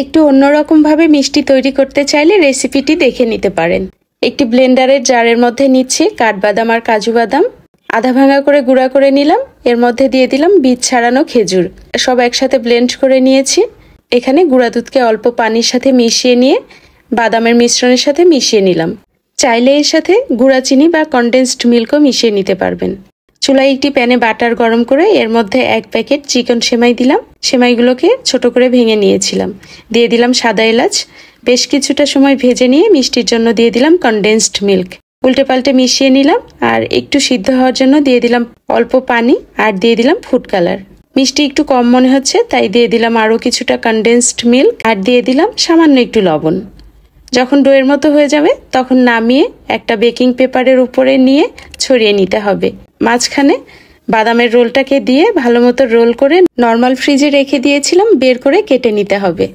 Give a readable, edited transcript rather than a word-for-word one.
একটু অন্যরকম ভাবে মিষ্টি তৈরি করতে চাইলে রেসিপিটি দেখে নিতে পারেন। একটি ব্লেন্ডারের জারের মধ্যে নিচ্ছি কাঠবাদাম আর কাজু বাদাম, আধা ভাঙা করে গুঁড়া করে নিলাম। এর মধ্যে দিয়ে দিলাম বীজ ছাড়ানো খেজুর, সব একসাথে ব্লেন্ড করে নিয়েছি। এখানে গুঁড়া দুধকে অল্প পানির সাথে মিশিয়ে নিয়ে বাদামের মিশ্রণের সাথে মিশিয়ে নিলাম। চাইলে এর সাথে গুঁড়া চিনি বা কনডেন্সড মিল্কও মিশিয়ে নিতে পারবেন। চুলায় একটি প্যানে বাটার গরম করে এর মধ্যে 1 প্যাকেট চিকন সেমাই দিলাম। সেমাইগুলোকে ছোট করে ভেঙে নিয়েছিলাম। দিয়ে দিলাম সাদা এলাচ। বেশ কিছুটা সময় ভেজে নিয়ে মিষ্টির জন্য দিয়ে দিলাম কনডেন্সড মিল্ক। উল্টে পাল্টে মিশিয়ে নিলাম আর একটু সিদ্ধ হওয়ার জন্য দিয়ে দিলাম অল্প পানি আর দিয়ে দিলাম ফুড কালার। মিষ্টি একটু কম মনে হচ্ছে তাই দিয়ে দিলাম আরও কিছুটা কনডেন্সড মিল্ক আর দিয়ে দিলাম সামান্য একটু লবণ। যখন ডোয়ের মতো হয়ে যাবে তখন নামিয়ে একটা বেকিং পেপারের উপরে নিয়ে ছড়িয়ে নিতে হবে। মাঝখানে বাদামের রোলটাকে দিয়ে ভালো মতো রোল করে নর্মাল ফ্রিজে রেখে দিয়েছিলাম, বের করে কেটে নিতে হবে।